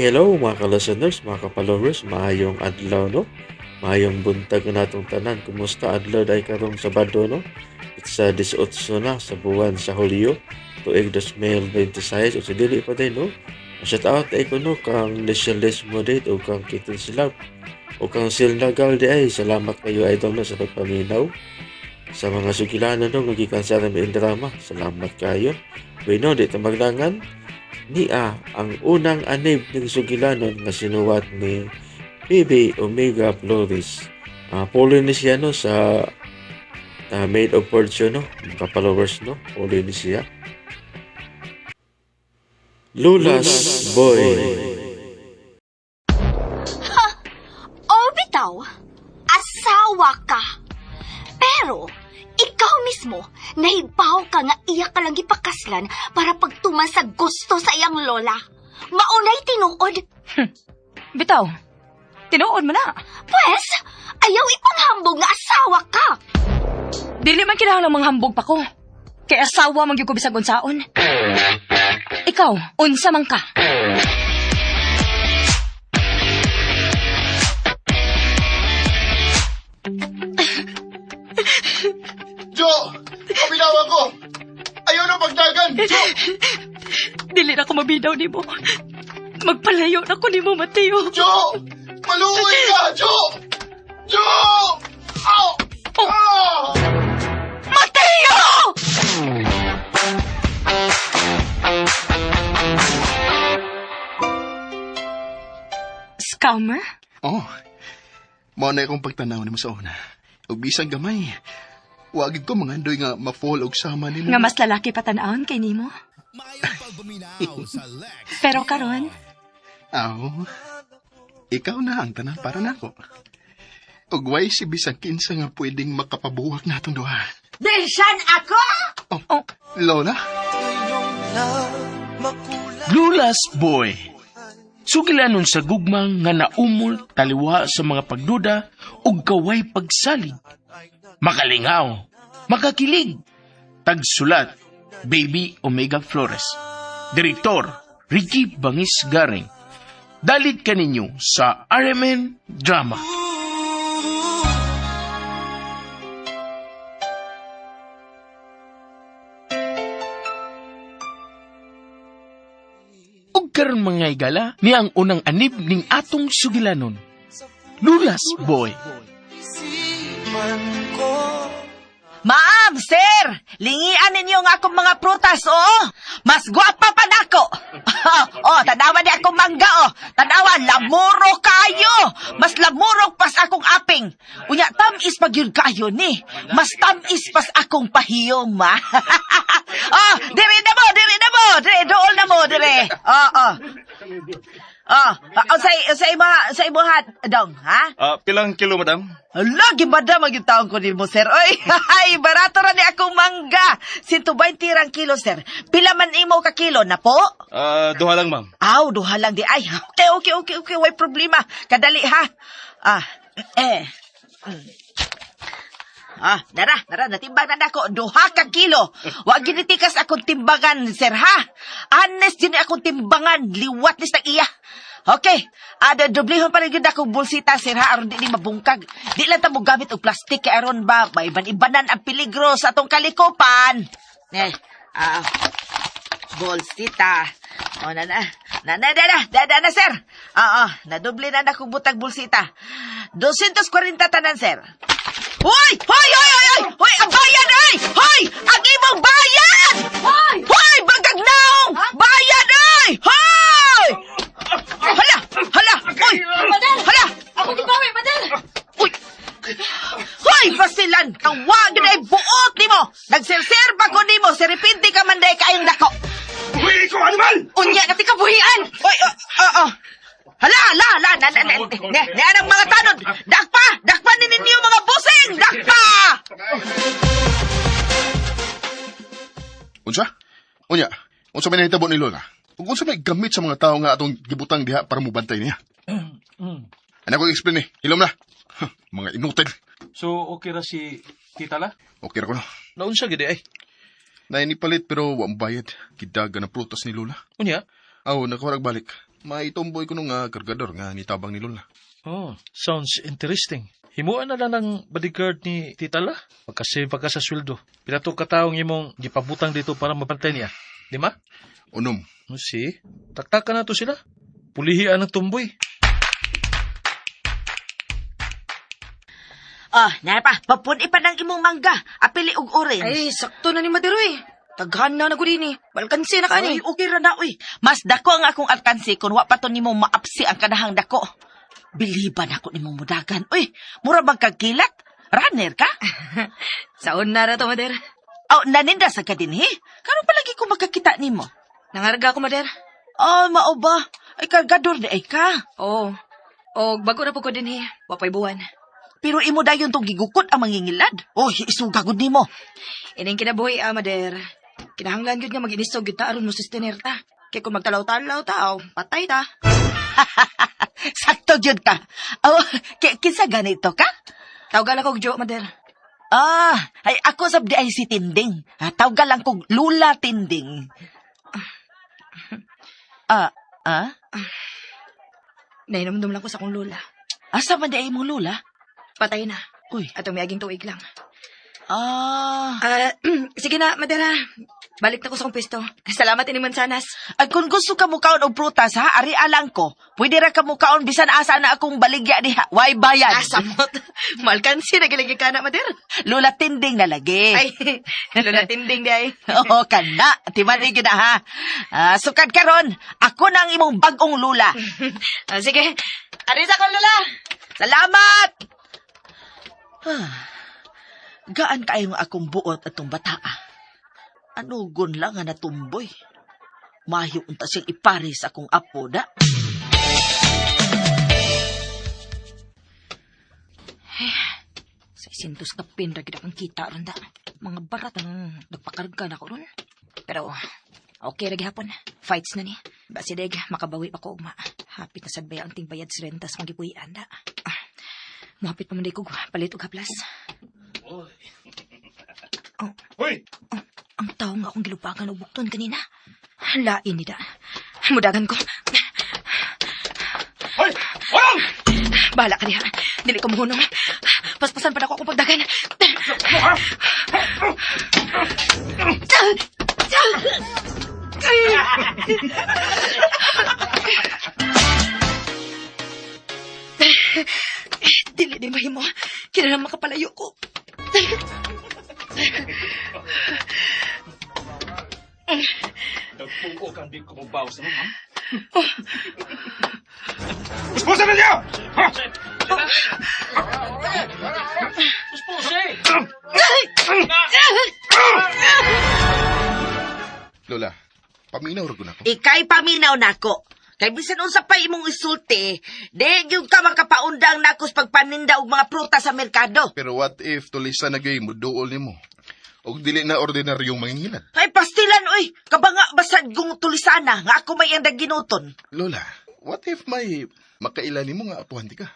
Hello mga ka-listeners, mga ka-followers, maayong adlaw no. Maayong buntag na natong tanan. Kumusta adlaw day karong Sabado no? It's 18 na sa buwan sa Hulyo, tuig 2026 o sa dili pa din no. Shout out ay kuno kang Nationalist Moderate o kang Kitin Silab o kang Silnagal di ay salamat kayo idol no sa pagpaminaw. Sa mga sugilanan no, magikan sa aming drama, salamat kayo. Bueno, di magdangan niya ang unang anib ng sugilanon nga sinuwat ni Baby Omega Flores. Polynesiano sa Maid of Fortune, no? Ka-followers, no? Polynesia. Lula's Boy. O bitaw, asawa ka. Pero, ikaw mismo, nahibaw ka nga iya ka lang ipakaslan para pagtuman sa gusto sa iyang lola. Maunay tinuod. Bitaw, tinuod mo na. Pwes, ayaw ipanghambog nga asawa ka. Dili man kinahanglang manghambog pa ko. Kay asawa man gyud ko bisag unsaon. Ikaw, unsa man ka? Jo! Pabinawa ko! Ayaw na pagdagan! Jo! Dili na ko mabidaw nimo. Magpalayo na ko nimo, Mateo. Jo! Maluoy ka! Jo! Jo! Ow! Oh. Ah! Mateo! Scammer? Oh, mao na akong pagtanaw ni mo sa una. Ug bisang gamay. Wagid ko mga andoy nga ma-fall og sama ni mo. Nga mas lalaki pa tan-awon kay nimo. Pero karon, Aw, ikaw na ang tanan para nako. Ug way si bisang kinsa nga pwedeng makapabuwak natong duha. Deshan ako? Oh, Lola? Lula's Boy. Sugilanon sa gugmang nga naumol taliwa sa mga pagduda ug kaway pagsalig. Makalingaw, makakilig. Tagsulat, Baby Omega Flores. Direktor, Ricky Bangis Garing. Dalit kaninyo sa RMN Drama. Ug karon mga igala, niya ang unang anib ning atong sugilanon. Lula's Boy. Ma'am, sir! Lingian ninyo nga akong mga prutas, oh! Mas gwapa pa nako! Oh, tanawa di akong mangga, oh! Tanawa, lamuro kayo! Mas lamuro pas akong aping! Unya, tamis pag yun kayo, ni! Mas tamis pas akong pahiyom, ma! Oh, dire na mo! Dire, dool na mo, dire! Oh. Sa imuhat, dong, ha? Pilang kilo, madam? Lagi madam ang taong ko din mo, sir. Oy, ay, barato ra ni akong mangga. 120 rang kilo, sir. Pila man imo ka kilo na po? Duha lang, ma'am. Aw, duha lang di. Ay, okay. Way problema. Kadali, ha? Nara, natimbang na ako. Duha ka kilo. Wag ginitikas akong timbangan, sir, ha? Honest din akong timbangan. Liwat ni sa iya. Okay. Doblihon pa rin yun akong bulsita, sir, ha? Aron di mabungkag. Di lang tamo gamit og plastik kay aron ba? May iban-ibanan ang peligro sa atong kalikupan. Bulsita. O, na, sir. Nadubli na akong butag bulsita. 240 tanan, sir. Hoy! Ang bayan, ay! Hoy! Ang imong bayan! Hoy! Bagagnaong! Bayan, ay! Hoy! Hala! Uy! Hala! ako gibawi, madal! Uy! Hoy, Basilan! Ang wag na buot ni mo! Nagserserba ko ni mo! Seripinti ka man day kayong dako! Uy, ikaw, animal! Unya ka tikabuhian! Hoy! Hala! Anong mga tanod! Dakpa ninyo mga busing! Dakpa! Unsa may nahitabo ni Lola? Ug unsa may gamit sa mga tao nga atong gibutang diha para mubantay niya? Ano ko explain Hilom na. Mga inutil. So, okay ra si Tita La? Okay ra ko no. Naunsa gid ay? Nainipalit pero wa bayad. Kidaga na prutas ni Lola. Unya? Aw, nakawarag balik. May tumboy ko nung kargador nga nitabang ni Lola. Oh, sounds interesting. Himuan na lang ng bodyguard ni Tita La. Pagkasave pa ka sa sweldo. Pila to kataong imong gipabutang dito para mapantay niya. Di ma? Unom. Si, taktakan na to sila. Pulihian ng tumboy. Oh, napa, papuni pa ng imong mangga. Apili og orange. Ay, sakto na ni Madiroy. Taghan na ko din eh. Balkansi na ka Ay, ni. okay ra na, uy. Mas dako ang akong alkansi kung wa pa to nimo maapsi ang kanahang dako. Biliban ako nimong mudagan. Uy, mura bang kagkilat? Runner ka? Saon na ra to, Mader. Oh, naninda sa ka din, he? Karon palagi ko magkakita nimo. Nangarga ko, Mader. Oh, mao ba? Ay, kargador na ay ka. Oo. O, bago na po ko din eh. Wapay buwan. Pero imo dayon tong gigukod ang mangingilad. Oh, isuga gud nimo. Ining kinabuhi, Mader. Kinahanglan yun nga mag-inisog yun ta aron mo sustener ta. Kaya kung magtalaw-talaw ta, patay ta. Sakto jud ka. Oh, kinsa ganito ka? Tawgal ako, Jo, Mader. Ah, ay ako sabdi ay si Tinding. Tawag lang kong Lula Tinding. Nainamdum lang ko sa akong lola. Asa man di ay mong Lula? Patay na. Uy. Atong may aging tuig lang. Ah, Sige na, Mader ha. Balik na ko sa akong pwesto. Salamat ini mansanas. ay kung gusto ka mo kaon og prutas ha, ari alang ko. Pwede ra ka mo kaon bisan asa na akong baligya diha. Way bayad. Asamot. Malkansi na gilagi ka na, Mader. Lula Tinding na lagi. Ay, lola tinding di ay. Oo, kana. Timanig na ha. Sukad karon, ako nang imong bagong lula. Sige. Aris ako, lola. Salamat! Gaan kayo nga akong buot atong bataa. Anugon lang nga natumboy. Mahiyo unta siyang ipari sa akong apo da. Sa isintos na pinragid akong kita randa. Mga barat ang nagpakarga na ko ron. Pero, okay ragi hapon. Fights na ni. Basi deg, makabawi pa ko ugma. Hapit na sad baya ang ting bayad sa rentas magipuyan da. Mahapit pa man day ko palit og haplas. Hoy! Ang tao nga akong gilupakan og bukton kanina. Lain ni da. Mudagan ko. Hoy! Walang! Bahala ka diha. Dili ko mahunong. Paspasan pa na ako akong pagdagan. Dili di mahimo. Kailangan makapalayo ko. Nagpuko kang di ko mabawas naman, ha? Puspusan na niyo! Ha? Lola, paminaw ra ko na ko. Ikay paminaw nako. Kay bisan unsa pa imong isulti, di gyud ka makapaundang nako sa pagpaninda og mga prutas sa merkado. Pero what if tulisa na gay mo duol nimo? Og dili na ordinaryong mangingilad. Ay pastilan oy, kabanga basad kung tulisana nga ako may andang ginuton. Lola, what if may makailan nimo nga apuhan di ka?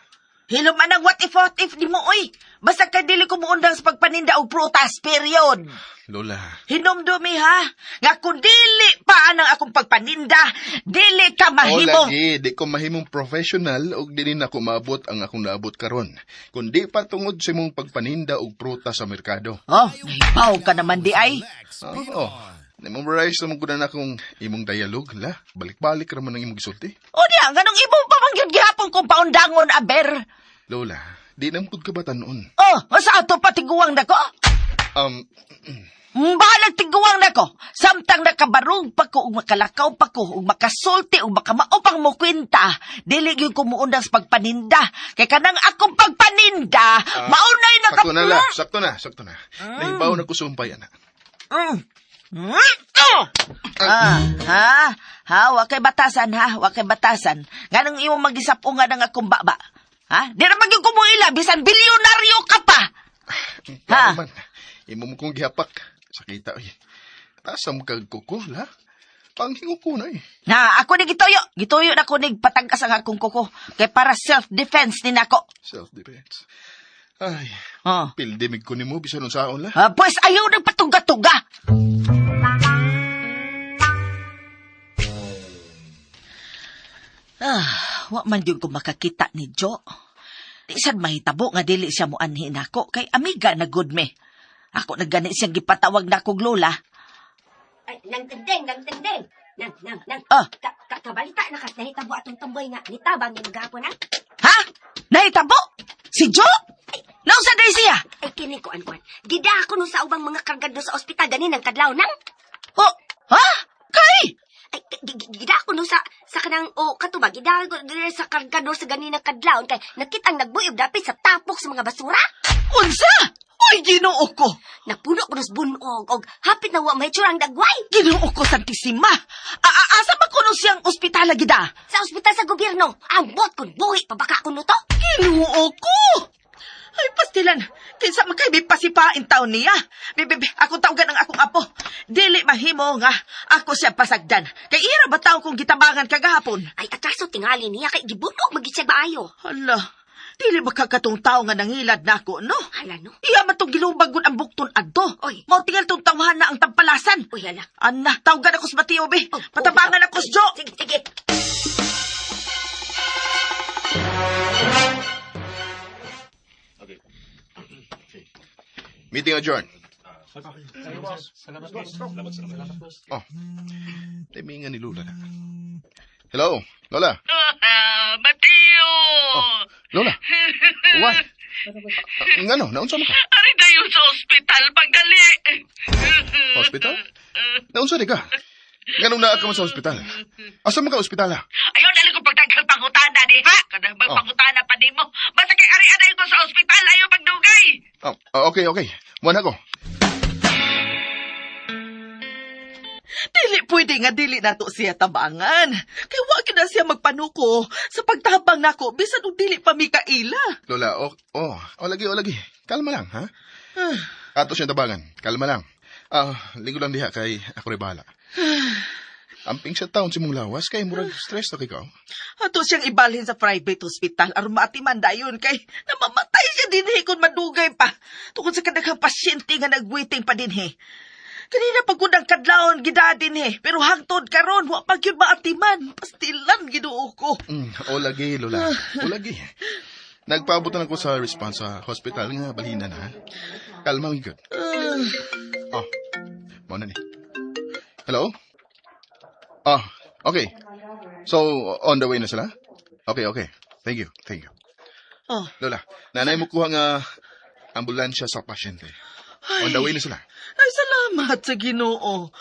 Hilom anang what if di mo oy. Basta kay dili ko muundang sa pagpaninda og prutas, period. Lola, Hinomdumi ha, nga kung dili pa anang akong pagpaninda, dili ka o mahimo. lagi, di ko mahimong professional og dili na ko maabot ang akong naabot karon. Kundi pa tungod sa imong pagpaninda og prutas sa merkado. Oh, nahibaw ka naman di ay. Oo. Na-memorize naman ko na akong imong dialogue, la. Balik-balik raman ang imong gisulti. O diya, ganong ibo pa mang yun gihapon kong paundangon, aber. Lola, di naman ko kabata noon. Oh, sa ato pa tiguang nako. Balag tiguang nako. Samtang nakabarog pa ko, ug makalakaw pa ko, ug makasulti, ug makamaupang mo kwenta. Dili yun ko muundang sa pagpaninda. Kay kanang akong pagpaninda, maunay na Sakto na, la. Sakto na. Nahibaw na ko sumpay, anak. Wakay batasan ha, wakay batasan. Ganang imo magisapungan ang akong baba. Ha? Di na maging kumuila, bisan bilyonaryo ka pa. Ha? Man, imo mo kong gihapak. Sakita, oy. Tasam kag kuko, la. Panghingo ko na, eh. Na, ako ni gituyo. Gituyo na ko ni patangkas ang akong kuko. Kay para self-defense ni nako. Self-defense. Ay, Oh. pildimig ko ni mo, bisan nung saon, la. Pues ayaw nagpatuga-tuga. Wa man yun ko makakita ni Jo. Di sad mahitabo nga dili siya mo anhin ako kay amiga na good me. Ako nagani siyang gipatawag na akong lola. Ay, nang tendeng. Nang. Ah. Kabalita na kas nahitabo atong tumboy nga nitabang yung gapon, ha? Ha? Nahitabo? Si Jo? Nausa day siya? Ay, kini ko, Anwan. Gida ako no sa ubang mga kargado sa ospital ganin ng kadlaw nang. Oh, ha? Kay? Ay, gida ako no sa kanang, katubag, gida ako dire sa kargado sa ganin ng kadlaw kay nakitang nagbuyog dapit sa tapok sa mga basura. Unsa? Uy, ginoo ko. Napuno ko nos bunog og hapit na wa may tsurang dagway. Ginoo ko, Santissima. Asa ba kuno siyang ospital gida? Sa ospital sa gobyerno, ambot kun buhi pa baka kuno to. Ginoo ko. Ay, pastilan. Kinsa makay pasipain taon niya. Bebe, ako tawagan ang akong apo. Dili mahimo nga ako siya pasagdan. Kay ira ba taong kong gitabangan kagahapon? Ay, atraso tingali niya kay gibunog magitsag maayo. Hala, dili makakatong tao nga nangilad na ako, no? Hala, no? Iya man tong gilubag ang bukton adto. Oy. Mao tingal tong tawahan na ang tampalasan. Uy, hala. Ana, tawagan ako sa Mateo, be. Oh, Patabangan ako sa Jo. Sige. Meeting adjourned. Oh, timingan ni Lola na. Hello, Lola. Mateo! Oh, Lola. What? Ngano, naunsa mo ka? Ari dayo sa ospital, pagdali! Hospital? Naunsa di ka? Ganong naa ka man sa ospital? Asa mo ka ospital ha? Ayaw na lang kong pagdaghang pangutana ni ha? Kada magpangutana pa ni mo. Basta kay ari-aray ko sa ospital, ayaw pagdugay! Oh, okay. Muan ako. Dili pwede nga dili nato siya tabangan. Kay wa na siya magpanuko sa pagtabang nako bisan og dili pa mi kaila. Lola, lagi. Kalma lang, ha? Ato siyang tabangan. Kalma lang. Ligo lang diha kay ako rin bahala. Amping sa taon si mong lawas kay murag stress na kay ka. Ato siyang ibalhin sa private hospital aron maatiman dayon kay namamatay siya dinhi kun madugay pa. Tungod sa kadaghang pasyente nga nagwaiting pa dinhi. Kanina pagkudang kadlawon gida dinhi pero hangtod karon wa pa gyud maatiman. Pastilan Ginoo ko. O lagi, Lola. O lagi. Nagpaabutan ako sa response sa hospital nga balhina na. Kalma lang yun. Mo na ni. Hello? Okay. So, on the way na sila? Okay. Thank you. Oh. Lola, nanay mo kuha nga ambulansya sa pasyente. On the way na sila. Ay, salamat sa Ginoo.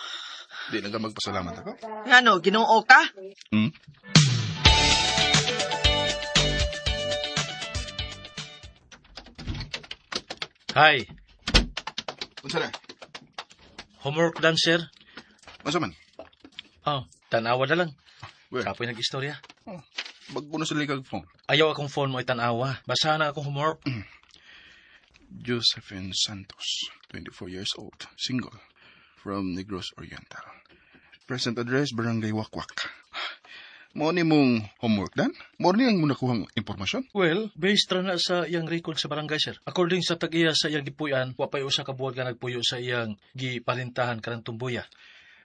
Di na ka magpasalamat ako? Ano, Ginoo ka? Hi. Unsa na? Homework done, sir? Unsa man? Tanawa na lang. Where? Kapoy nag-istorya. Bagbo na sila kag phone. Ayaw akong phone mo itanawa. Basahan na akong homework. Josephine Santos, 24 years old, single, from Negros Oriental. Present address, Barangay Wakwak. Mo ni mong homework dan? Mo ni ang muna kuhang impormasyon? Well, based ra na sa iyang record sa barangay, sir. According sa tag-iya sa iyang gipuyan, wa pa'y usa ka buwan ka nagpuyo sa iyang gipalintahan karang tumbuya.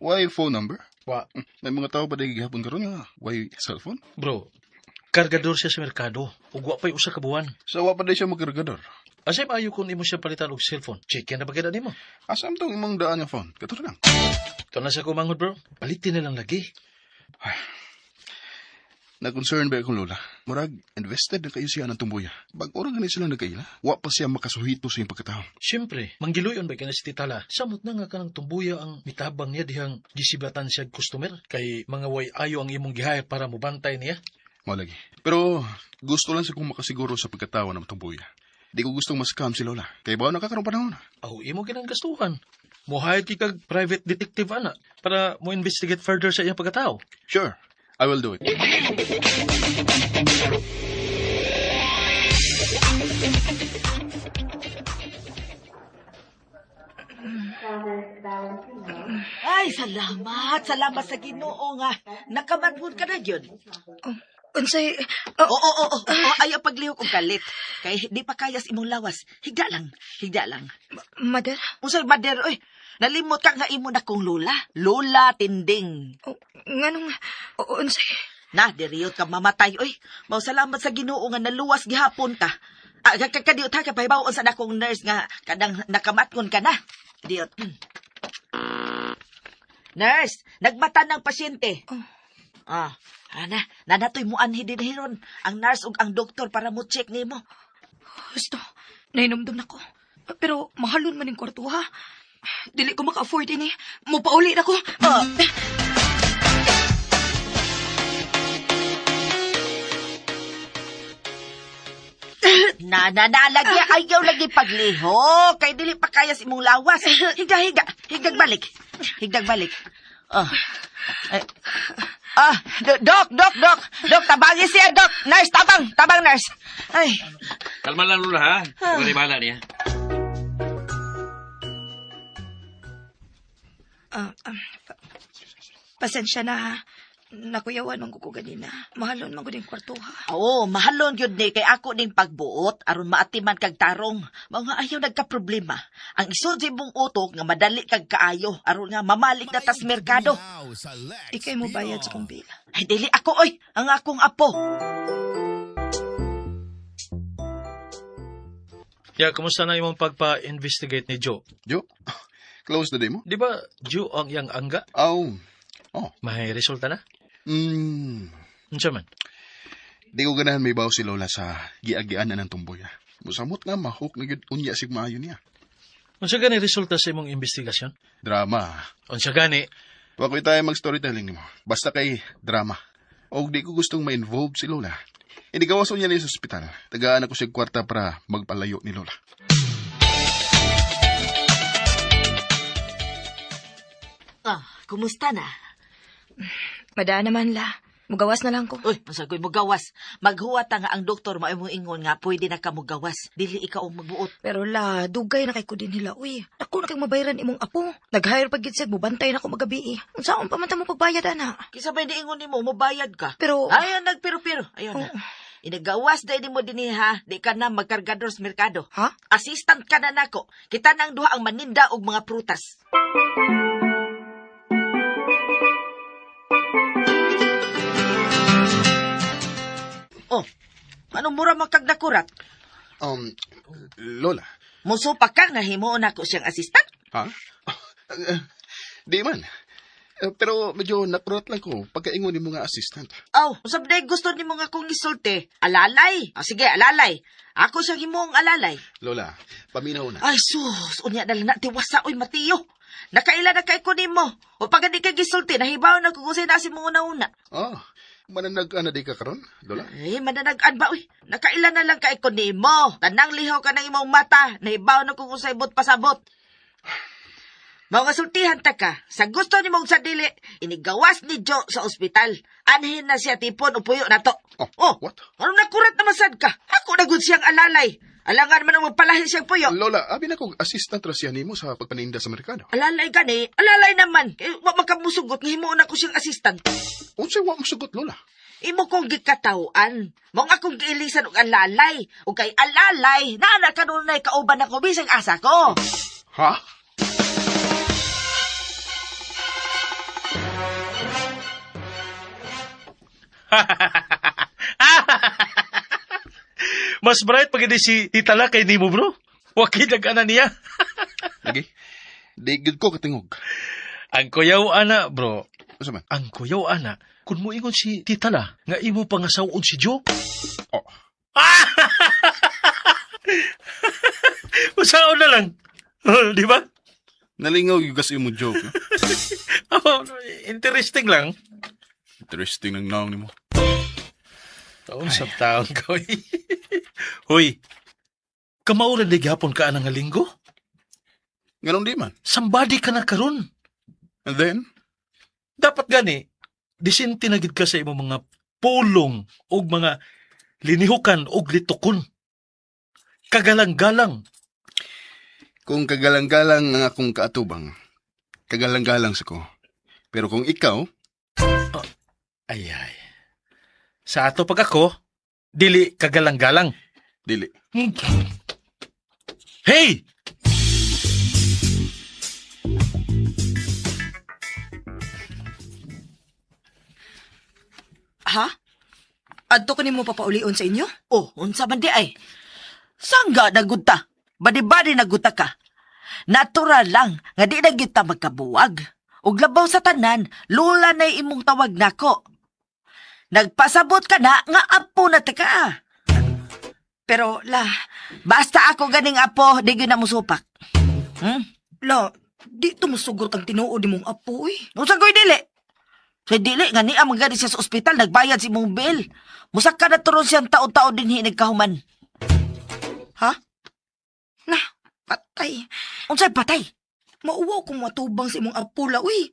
Why phone number? Wa, May mga tao ba dahil gihapon karon nga? Why cellphone? bro, kargador siya sa merkado. Ug wa pa'y usa ka buwan. So, wa pa dahil siya magkargador. Asay maayo kung imo siya palitan og cellphone. Check yan na bagay nimo. Asam tong imong daan nga phone? Katuro lang. Ito na siya kumangod, bro. Palitin na lang lagi. Na-concern ba akong lola? Murag, invested na kayo siya ng tumbuya. Bag-ora ganit sila nagkaila. Wa pa siya makasuhito sa iyong pagkatao. Siyempre, manggiluyon ba ka na si Titala? Samot na nga ka ng tumbuya ang mitabang niya dihang gisibatan siya customer. Kay mga way ayo ang imong gihaya para mubantay niya. Mo lagi. Pero, gusto lang siya kung makasiguro sa pagkatao ng tumbuya. Di ko gustong ma-scam si lola. Kaya ba nakakaroon panahon? Aw, imo ginang gastuhan. Muhayad ki kag private detective ana para mo investigate further sa iyang pagkatao. Sure, I will do it. Ay, salamat sa Ginoo nga. Nakamatbud ka na yun. Unsay, Oo. Ayaw paglihok og galit. Kay di pa kayas imong lawas. Higda lang. mother? Unsay mader, oy. Nalimot ka nga imo na kong lola. Lola Tinding. Nganong, unsay? Na, diriyot ka mamatay. Uy, mausalamat sa Ginoo nga naluwas gihapon ka. Kadiyot ha, kapahibaon sa dakong nurse nga kadang nakamatkon ka na. Diyot. Nurse, nagmata ng pasyente. Nanatoy mo anhi din hiron ang nurse ug ang doktor para mo check nimo. Gusto, nainomdom na ko. Pero mahalon man yung kwarto, ha? Dili ko maka-afford ini. Mupauli na ko. Lagi ayaw lagi pagliho. Kay dili pa kaya si mong lawas. Higdag balik. Dok, tabangi siya, Dok. Nurse, tabang nurse. Ay. Kalma lang, Lola, ha? Huwag bala niya. Pasensya na, ha? Nakuyawan ang kuko ganina. Mahalon man ko din kwarto, ha? Oo, mahalon yun ni kay ako ding pagbuot aron maatiman kag tarong. Mga ayaw nagka-problema. Ang isod mong utok nga madali kag kaayo aron nga mamalik na tas merkado. Ikay mo bayad sa kong bila. Ay dili ako oy, ang akong apo. Ya, kumusta na imong pagpa-investigate ni Joe? Jo, close na day mo? Di ba Joe ang iyang angga? Oh. May resulta na? Di Man? ko ganahan may baw si Lola sa giagian na ng tumboy. Musamot nga mahok na yun unya sig maayo niya. Unsa gani resulta sa imong investigasyon? Drama. Unsa gani? Wa ko'y tayo mag-storytelling nimo. Basta kay drama. O di ko gustong ma-involve si Lola. Inigawason niya niya sa ospital. Tagaan ako siya kwarta para magpalayo ni Lola. Kumusta na? Madaan naman la. Mugawas na lang ko. Uy, masagoy mo gawas. Maghuwat nga ang doktor mao mo ingon nga pwede na ka mo gawas. Dili ikaw ang magbuot. Pero la, dugay na kay ko din nila. Uy, ako na kay mabayaran imong apo. Nag-hire pag siya, bubantay na ko magabi. Unsaon pa man ta mo pagbayad, ana? Kisa ba hindi ingon nimo mobayad ka? Pero... Ayan, nagpiro-piro. Ayun na. Inagawas dahil mo din ha. Di ka na magkargador sa merkado. Ha? Assistant ka na nako. Kita nang duha ang maninda og mga prutas. Oh, anong mura magkagnakurat? Lola. Musupak ka nga himuon ako siyang assistant? Ha? Di man. Pero medyo nakurat lang ko pagkaingon ni mga assistant. Usab na gusto ni mga kong isulti. Alalay. Sige, alalay. Ako siyang himuong alalay. Lola, paminaw na. Ay, sus. Unya na lang na tiwasa. Uy, Matiyo. Nakaila na kay ko ni mo. O pag hindi ka gisulti, nahibaw na kung na si mo una-una. Mananag-ana di ka karon, Lola? Eh, mananag-an ba, uy? Nakaila na lang kay ko ni mo. Tanang lihaw ka ng imong mata. Nahibaw na kung saibot pasabot. Mga sultihan ta ka. Sa gusto ni mong sadili, inigawas ni Joe sa ospital. Anhin na siya tipon o puyo na to. What? Anong nakurat na masad ka? Ako na gud siyang alalay. Alangan man ang magpalahin siyang puyo. Lola, abi na kong assistant ra siya nimo sa pagpaninda sa merkado. Alalay gani, alalay naman. Wa makamusugot nga himuon ako siyang assistant. Unsay wa mo sugot, Lola? Imo kong gikatawaan. Mong akong giilisan og alalay. O kay alalay, naana kanunay kauban ako bisag asa ko. Ha? Mas bright pag hindi si Titala kay Nimo, bro. Wakid ang niya. Lagi. Di gud ko katingog. Ang kuyaw ana, bro. Asa man? Ang kuyaw ana, kung mo ingon si Titala, nga imo pangasawon si Joe. Usaon na lang. Di ba? Nalingaw yung kasi mo joke. Interesting lang. Interesting ng naong nimo. Taon sa taon ko. Hoy, kamauran di gapon ka anang linggo? Ganun di man. Somebody ka na karon. And then? Dapat gani, disinti na gid ka sa imong mga pulong o mga linihukan o litukon. Kagalang-galang. Kung kagalang-galang ang akong kaatubang, kagalang-galang sa ko. Pero kung ikaw... Ay. Sa ato pag ako, dili kagalang-galang. Dili. Hey! Ha? Adto ko nimo papaulion sa inyo? Oh, unsa man di ay? Sangga nagunta. Badi-badi nagunta ka. Natural lang nga di na kita magkabuwag. Ug labaw sa tanan, lula na imong tawag nako. Nagpasabot ka na nga apo na ka. Pero, la, Basta ako ganing apo, di gyud na musupak. la, di tumusugot ang tinuod nimong apo, eh. Unsa koy dili? Sa dili nga niya magani siya sa ospital nagbayad si imong bill. Musaka na turon siyang taon-taon dinhi nagkahuman. Ha? Na, patay. Unsay patay? Mauwaw kung matubang sa imong apo, la, uy.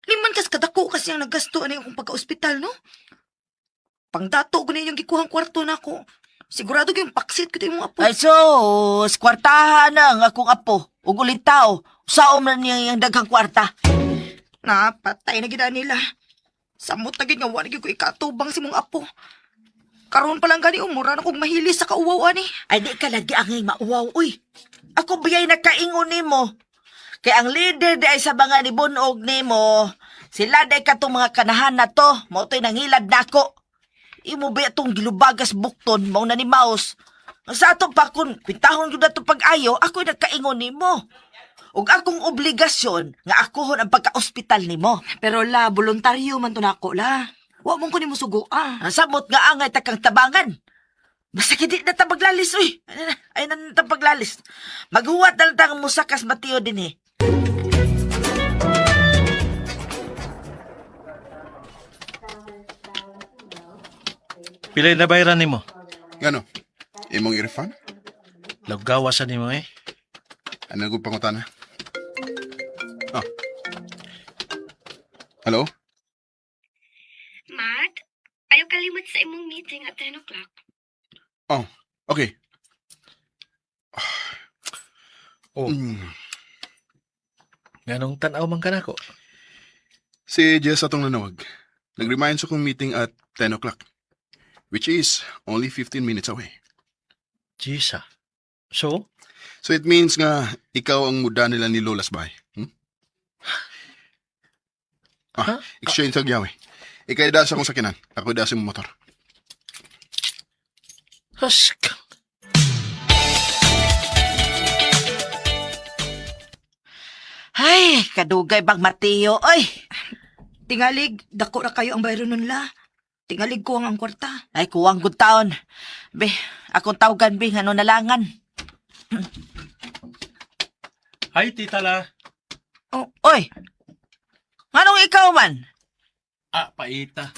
Liman kas kadako kasi ang naggasto ani akong pagka-ospital, no? Pangdato ko na yung gikuhang kwarto na ako. Sigurado yung paksit ko imong apo. Ay sus, kwartahan na ang akong apo. Ug ulit tao, usaom na niya yung daghang kwarta. Napatay na gina nila. Samot na gid nga wala gid ko ikatubang si mong apo. Karon pa lang gani umura na kog mahilis sa kauwaw ani. Ay di ka lagi angay mauwaw, uy. Ako biyay nakaingon nimo. Kay ang leader di ay sa mga nibunog nimo. Sila di ka tong mga kanahan na to. Mautoy nangilad nako. Imo ba itong gilubagas bukton, mao na ni Maus. Sa ato pa kung kwintahon yun na ito pag-ayo, ako'y nagkaingon nimo. Ug akong obligasyon nga akohon ang pagka-ospital nimo. Pero la, voluntaryo man to nako la. Wa mong ko nimo sugo Ang samot nga angay takang tabangan. Basta kidi na tabaglalis, uy. Ay na tabaglalis. Maghuwat na lang tang musakas Mateo din eh. Pilay na bayaran nimo. Ngano? Imong i-refund? Lagawasan nimo eh. Ano ko pangutana? Ah. Hello? Matt, ayaw kalimot sa imong meeting at 10 o'clock. Oh, okay. Oh, nganong tanaw man ka nako? Si Jess atong nanawag. Nag-remind sa kong meeting at 10 o'clock. Which is only 15 minutes away. Jisa. So, So it means nga ikaw ang muda nila ni Lola's bahay. Huh? Exchange ang yawe. Ikay da sa kong sakinan. Ako da sa mong motor. haska. Ay, kadugay bang Mateo, oy. Tingalig, dako na kayo ang bayro nun la. Tingalig ko ang kwarta. Ay, kuwang good taon. Be, akong tawgan, be, ano nalangan. Hi, Tita La. Oh, oy, anong ikaw man? Paita.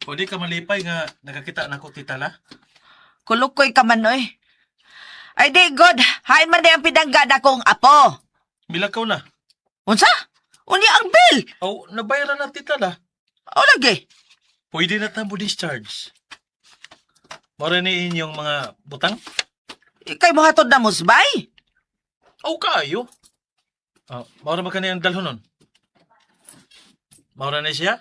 Pwede ka malipay nga nakakita na ko, Tita La? Kulukoy ka man, oy. Ay, di, God, hain man di ang pinanggan akong apo. Milakaw na. Unsa? Unya ang bill. Oh, nabayaran na, Tita La. O lagi. Pwede na tamo discharge. Mora ni inyong mga butang? Ikay mo hatod na musbay. Oh, kayo. Mora ba kaniyang dalhon nun? Mora na siya?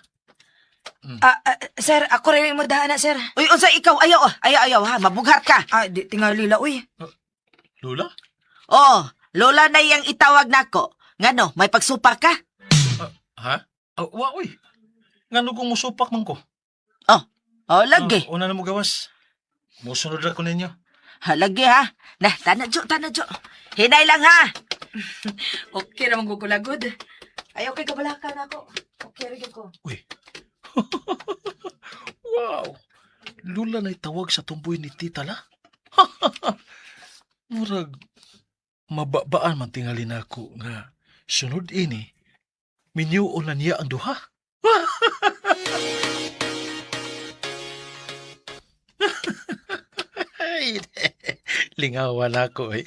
Sir, ako rin yung madahana, sir. Uy, unsa ikaw, ayaw, ha, mabughat ka. Di tingali la, uy. Lula? Oh, lola na yang itawag nako. Ngano, may pagsupa ka? Ha? Uy. Nga kung musupak man ko. Oh, lagi. Una na mo gawas. Musunod ako ninyo. Ha, lagi ha. Nah, tanadyo. Hinay lang ha. Okay naman gugulagod. Ayaw kay kabalakan ako. Okay rin ko. Uy. Wow. Lula na itawag sa tumboy ni Tita La. Murag, mababaan man tingali na ako nga sunod ini, minyuon na niya ang duha. Ay, lingawan ako eh.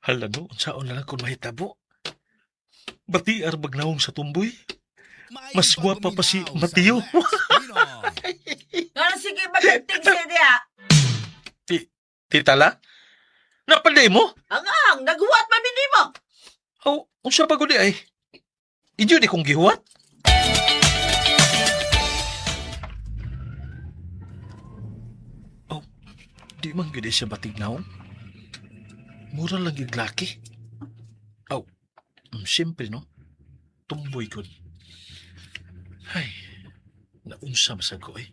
Hala no, unsaon na lang kung mahitabo. Bati arbagnaong sa tumboy. Mas gwapa pa si Mateo. Nga sige, magating siya diya. Tita La? Napaday mo? Ang, naghuwat man din mo. Oh, unsa pa gudi ay? Inyo di kong gihuwat? Oh, di man gudi siya batignaw? Mura lang giglaki. Oh, siyempre no? Tumboy ko. Ay, naunsa masag ko eh.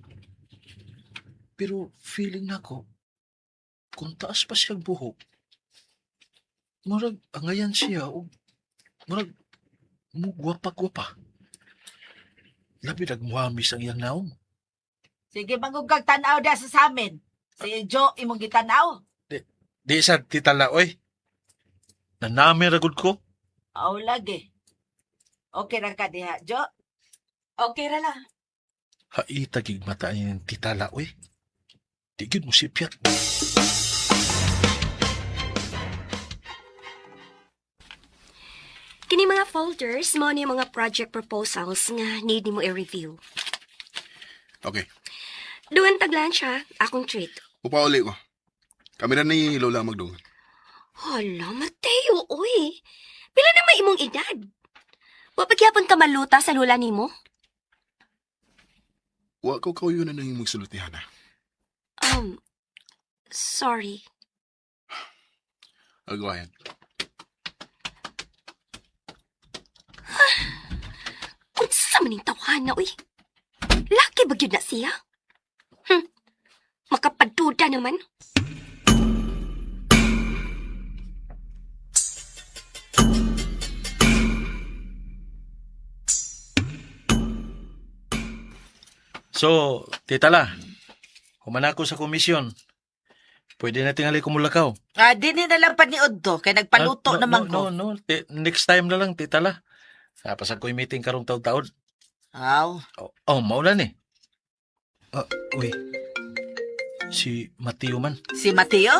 Pero feeling nako, kung taas pa siyang buhok, murag angayan siya o murag gwapa-gwapa. Labi nagmuhamis ang iyang naong. Sige, manggugag tanaw da sa samin. Si Jo, imong gitanaw. Di sa titala, oy. Nanami ragod ko. Aw, lagi. Okay ra ka diha, Jo? Okay ra lang. Haitagig mata niya ng titala, oy. Di gyud mo sipyat. Kini mga folders, mo ni mga project proposals nga need mo i-review. Okay. Duwan taglan siya, akong treat. Upauli ko. Kami na ni Lola magdungan. Hala, Mateo, oy. Pila na may imong edad? Wapagyapon ka maluta sa lula nimo? Wa ko kauyo na nang magsulutihan na. Sorry. Agawayan. Unsa man ning tawhana, oy? Laki ba gyud na siya? Makapaduda naman. So, titala, humana ko sa komisyon. Pwede na tingali kumulakaw. Dini na lang paniod to, kay nagpaluto naman ko. No. Next time na lang, titala. Pasag ko'y meeting karong taon-taon. Aw. Mauna ni. Uy. Si Mateo man. Si Mateo?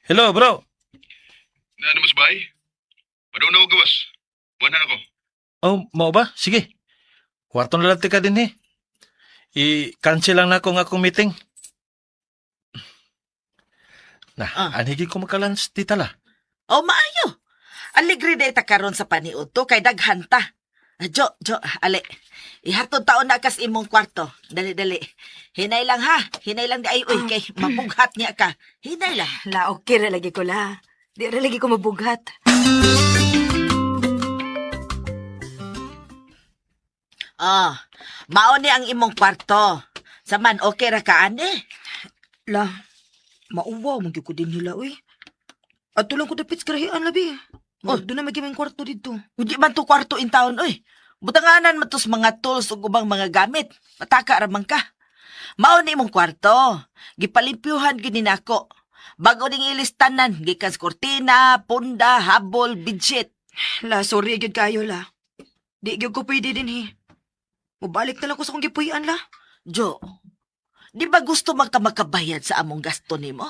Hello, bro. Na mas bay? Madaw na ako gawas. Buwan na ako. Mau ba? Sige. Kwarto na lang tika din I-cancel lang na akong meeting. Anhigi ko makalans, titala. Maayo. Aligre na ita karon sa paniud to, kay daghanta. Jo, ale. Ihatod taon na kas imong kwarto. Dali. Hinay lang ha. Hinay lang di ay uy, kay mabughat niya ka. Hinay lang. La, okay ra lagi ko la. Di ra lagi ko mabughat. Mao ni ang imong kwarto. Saman, okay ra ka, ane? La, mauwaw man gyud ko din nila, uy. At tulang ko dapit karahian labi. Doon na magiging kwarto dito. Hindi man to kwarto in town, uy. Butanganan man tos mga tools ug ubang mga gamit. Mataka ramang ka. Mao ni imong kwarto. Gipalimpyuhan gid ni nako. Bago ning ilistanan, gikan sa kortina, punda, habol, bidget. La, sorry gyud kayo la. Di gyud ko pwede din Mubalik na lang ko sa kong gipuyan la. Jo, di ba gusto magkamakabayad sa among gasto nimo?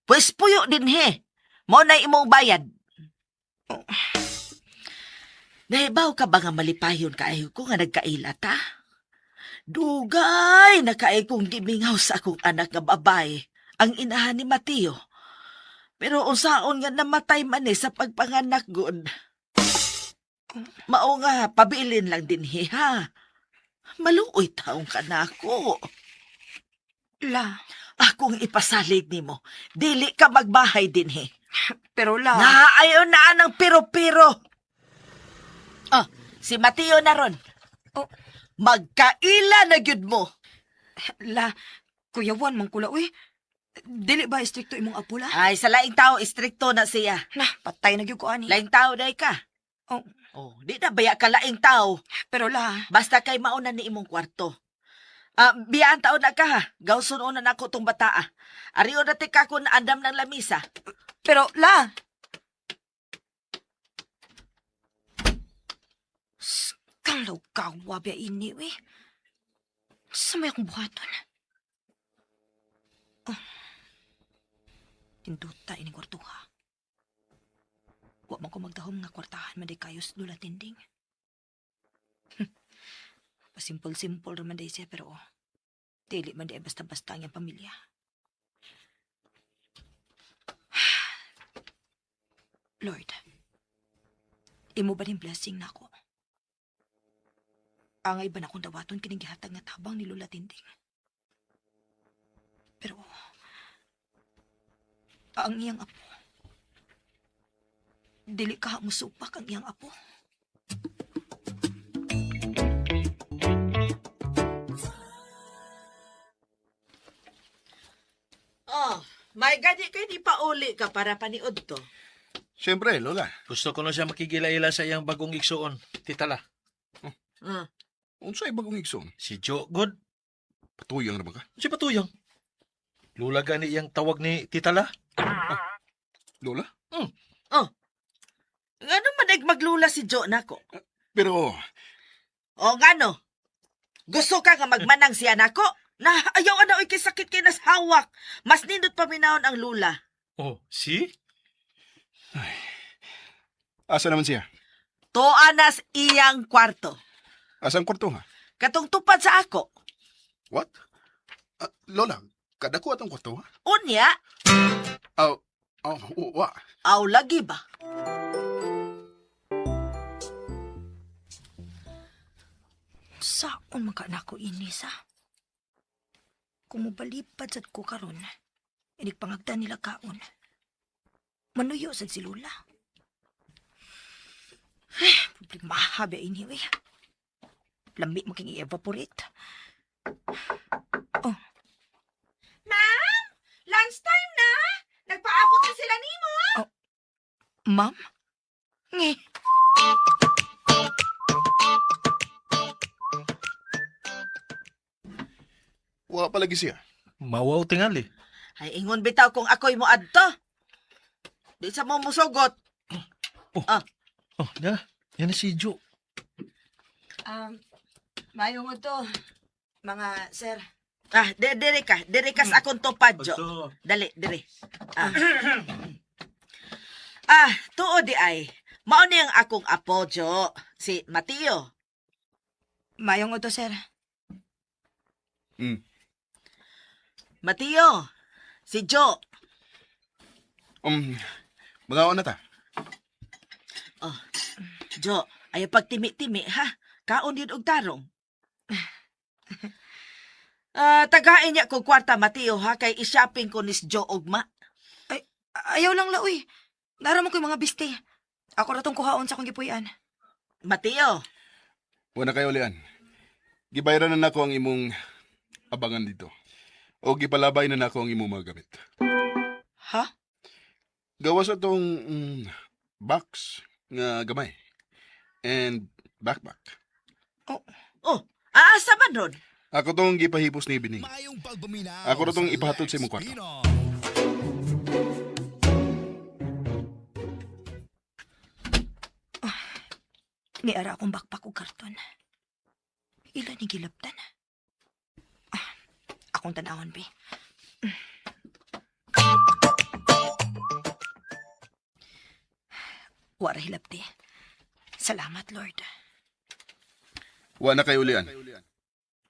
Pues puyo din Mo na imong bayad. Nahibaw ka ba nga malipayon kaayo ko nga nagkailat, ha? Dugay na kaayo kong gimingaw sa akong anak nga babae, ang inahan ni Mateo. Pero unsaon nga namatay man sa pagpanganak gud. Mao nga, pabilin lang din ha. Maluoy taong ka na ako. La, akong ipasalig nimo, dili ka magbahay din pero la. Naayaw na ng piro-piro. Si Mateo na ron. Magkaila na gyud mo. La, kuyawan man kula, uy. Dili ba istrikto imong apo la? Ay, sa laing tao, istrikto na siya. La, patay na gyud ko ani. Laing tao day ka. Di na baya ka laing tao. Pero la. Basta kay mauna ni imong kwarto. Biyaan taon na ka ha. Gawson una na ako tong bataa. Ariyo na tika ko na andam ng lamisa. Pero la. Kalaw kawa biya ini, we. Sa may akong buhaton. Tinduta ining kwartuha. Wa man ko magdahom nga kwartahan man day kayos lula tinding. Pasimpol-simpol raman day siya pero dili man day basta-basta ang pamilya. Lord, imo ba ning blessing na ako? Angay ba na akong dawaton kining gihatag nga tabang ni Lola Tinding? Pero, ang iyang apo, dili ka musupak ang iyang apo. May gani kay di pa uli ka para paniod to. Siyempre, Lola. Gusto ko na siya makigila-ila sa iyang bagong igsuon, titala. Ah, Unsay bagong igsoon? Si Joe God, Patuyang naman ka. si Patuyang. Lula gani iyang tawag ni titala. Lola? ngano man maglula si Jo nako? Pero, O ngano? Gusto ka nga magmanang siya nako? Na ayaw na oy kay sakit kay nas hawak. Mas nindot paminahon ang lula. Oh, si? asa naman siya? Tuanas iyang kwarto. Asang kwarto ha? Katong tupad sa ako. What? Lola, kadako atong kwarto ha? Unya, Wa. aw lagi ba? Saon man ka nako inis, ha? Kung mubalipad sad ko karon, inig pangagdan nila kaon. Manuyo sad si Lula. Problemaha ba ini, we? Lami mo king i-evaporate. Oh, Ma'am, lunchtime na. Nagpaabot na sila nimo. ma'am? Ngi. Wa palagi siya. Mawaw tingali. Ay ingon bitaw kung ako'y mo adto. Di sa mo musugot. Oh, yan na si Joe. Mayong to, mga sir. Diri ka. Diri ka sa akong tupad, Jo. Dali, diri. Tuo di ay. Mao ni ang akong apo, Jo. Si Mateo. Mayong to, sir. Mateo. Si Jo. Magawa na ta. Jo, ay pagtimi-timi, ha? Kaon yun og tarong. Tagain niya kong kwarta, Mateo, ha? Kay i-shopping ko ni Jo Ogma. Ayaw lang laoy. Nara mo ko'y mga biste. Ako ratong kuhaon sa akong gipuyan. Mateo, Wala kayo ulian. Gibayran na nako ang imong abangan dito. O gipalabay na nako ang imong mga gamit. ha? Gawas atong box nga gamay. And backpack. Aasa man ron? Ako tong gipahipos ni Bining. Ako na tong ipahatod sa imong kwarto. Niara akong backpack o karton. Ila ni gilaptan. Akong tanawon, be. Wara hilapti. Salamat, Lord. Wa na kayo ulian.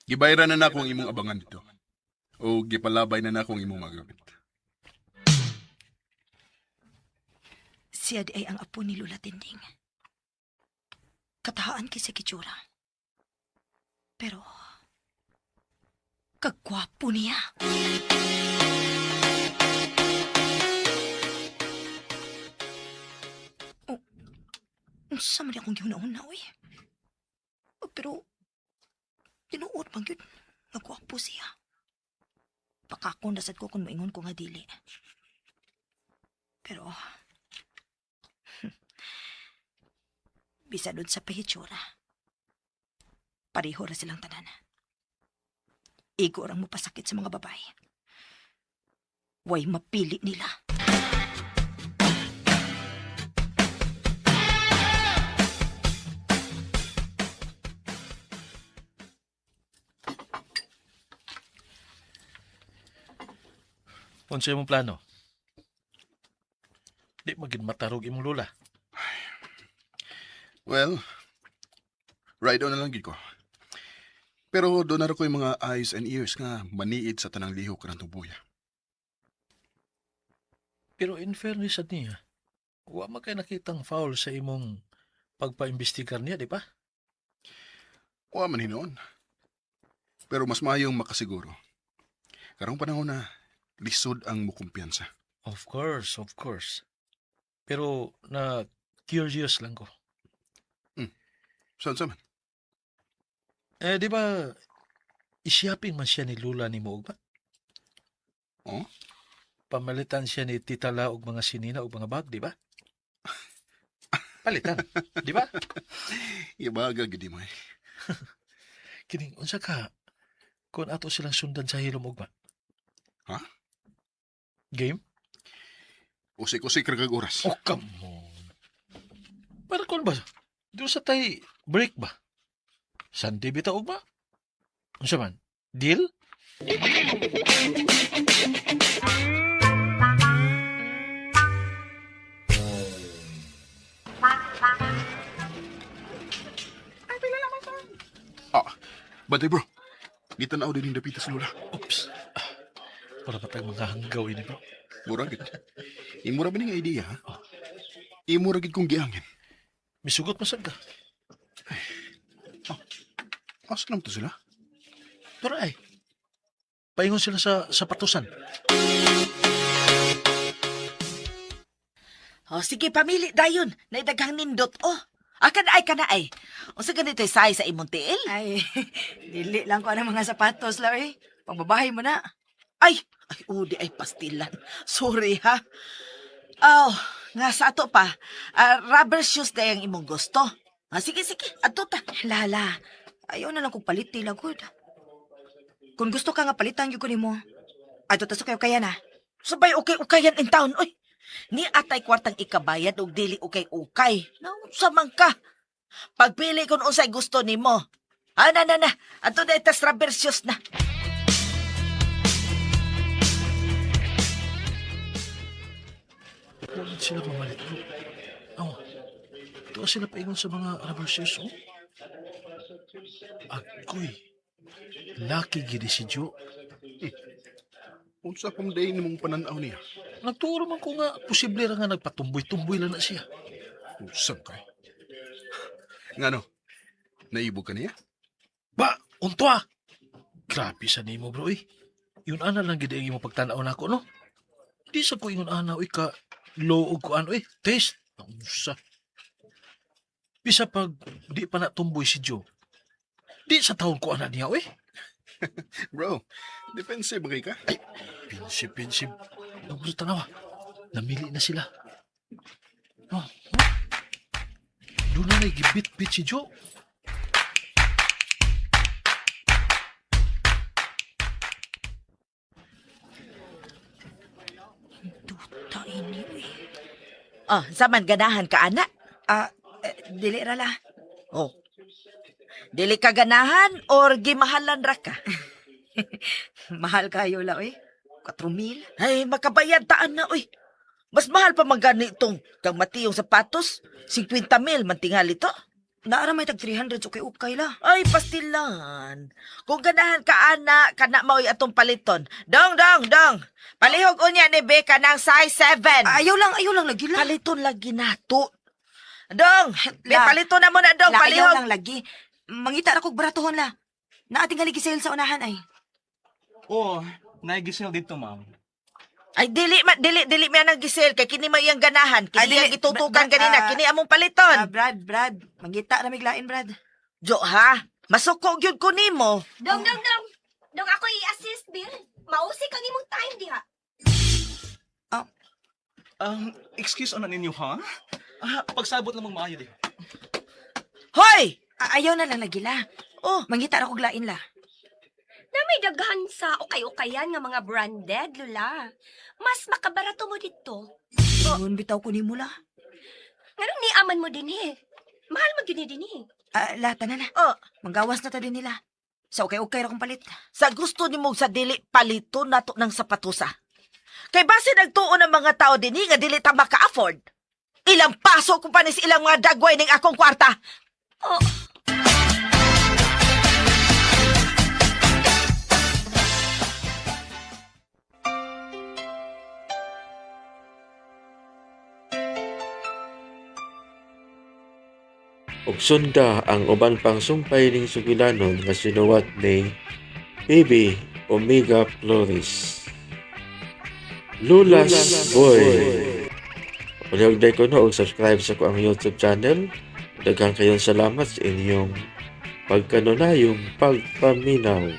Gibayran na nako ang imong abangan dito. O gipalabay na nako ang imong mga gamit. Siya di ay ang apo ni Lula Tinding. Katahaan kay sa kitsura. Pero, kagwapo niya. Sa man akong gihuna-una, uy. Pero, tinuod bang yun? Nagwapo siya. Pakakon dasad ko kung maingon ko nga dili. Pero, bisa doon sa pahitsura. Pareho ra silang tanan. Igo orang mo pasakit sa mga babae. Way mapili nila. Unsa imong plano? Di magin matarog imong lula. Well, ride on na lang gid ko. Pero doon na ko yung mga eyes and ears nga maniid sa tanang lihok ng tubuya. Pero in fairness at niya, wa man kay nakitang foul sa imong pagpaimbestigar niya, di ba? O man hinoon. Pero mas mayong makasiguro. Karong panahon na lisod ang mukumpiyansa. Of course, of course. Pero na curious lang ko. Saan man? Di ba, isyaping man siya ni Lula ni Moog ba? Oh? pamalitan siya ni Tita La og mga sinina og mga bag, di ba? Palitan, di ba? Ibaga gidi mo eh. Kining, unsa ka? Kung ato silang sundan sa hilom ugma. Ha? Game? Usik-usik kag oras. Oh, come on. Para kung ba? Doon sa tay break ba? Sunday bitaw ugma? Unsa man? Deal? Bantay bro. Di tanaw din yung dapita sa lula. Oops. Para matag mga hanggaw ini bro. Mura gid. Imura ba ning idea ha? Imura gid kong giangin. Misugot masag ka. Asa naman to sila? Pero ay, paingon sila sa sapatusan. Oh, sige, pamili dayon. Naidaghang nindot. Oh, kana ay. O sa ganito size sa imong tiil? Ay, dili lang ko ang mga sapatos, la eh. Pangbabahay mo na. Ay, di ay pastilan. Sorry ha. Oh, nga sa ato pa. Rubber shoes na yung imong gusto. Sige, ato ta. Lala, ayaw na lang kong palit tila, good. Kung gusto ka nga palitan yung kunin mo, ato tas kayo kaya na. Sabay ukay-ukayan in town. Oy, ni atay kwartang ikabayad og dili ukay-ukay. Naunsa man ka. Pagpili kung unsay gusto nimo. Na. Ato na itas rubber shoes na. Huwag sila mamalit bro. Oh, ito sila paingon sa mga rubber shoes, oh. Agoy, lucky gidi si Joe. Unsa pang day nimong pananaw niya? Nagturo man ko nga, posible ra nga nagpatumboy-tumboy lang na siya. Unsa kay? Ngano? Naibog ka niya? Ba, unto ah! Grabe sa nimo bro eh. Yun ana lang gid ang mo pagtanaw nako no. Di sa ko ingon ana oy ka loog ko ano eh. Test. Unsa? Bisa pag di pa natumboy si Joe. Di sa taon ko ana niya oy. Bro, defensive kay ka? Ay, pinsip. Ang gusto tanawa. Namili na sila. Oh. Doon na nagibit-bit si Joe. Duta ini, eh. Oh, saman ganahan ka, ana? Dili ra la. Oh. Dili ka ganahan or gimahalan ra ka? Mahal kayo la, eh. 4,000. Ay, makabayad taan na, uy. Mas mahal pa man gani itong kang matiyong sapatos. 50,000 man tingali to. Naara may tag 300 so kay ukay la. Ay, pastilan. Kung ganahan ka, ana, kana mao'y atong paliton. Dong. Palihog unya ni Becca ng size 7. Ayaw lang lagi la. Paliton lagi nato. Dong, La. paliton na mo na, dong, La, ayaw palihog. lang lagi. Mangita ra kog baratuhon la. Naating haligi sale sa unahan ay. Oo, naigisel dito, ma'am. Ay, dili mi nang gisel kay kini may iyang ganahan. Kini dili, ang itutukan Brad, ganina, kini among paliton. Brad. Mangita na miglain, Brad. Jo ha, masuko gyud ko nimo. Dong. Dong ako i-assist, Bill. Mausik ang imong time diha. Excuse ano ninyo, ha? Pagsabot lang maayo di. Hoy! Ayaw na lang lagi la. Oh, Mangita ra kog lain la. Na may daghan sa ukay-ukayan nga mga branded, Lula. Mas makabarato mo dito. Yun, bitaw ko ni mo la. Nganong ni aman mo din eh. Mahal mo gini din eh. Lata na. oh, Manggawas na ta din nila. Sa ukay-ukay ra kong palit. sa gusto nimo sa dili palito nato ng sapatusa. Kay base nagtuon ng mga tao dinhi nga dili ta maka-afford. Ilang paso ko pa ni sa ilang mga dagway ning akong kwarta. Oh, ug sunda ang uban pang sumpay ning sugilanon nga sinuwat ni Baby Omega Flores. Lulas Boy. Palihog ko na og subscribe sa ko ang YouTube channel. Daghang kayong salamat sa inyong pagkanunayong pagpaminaw.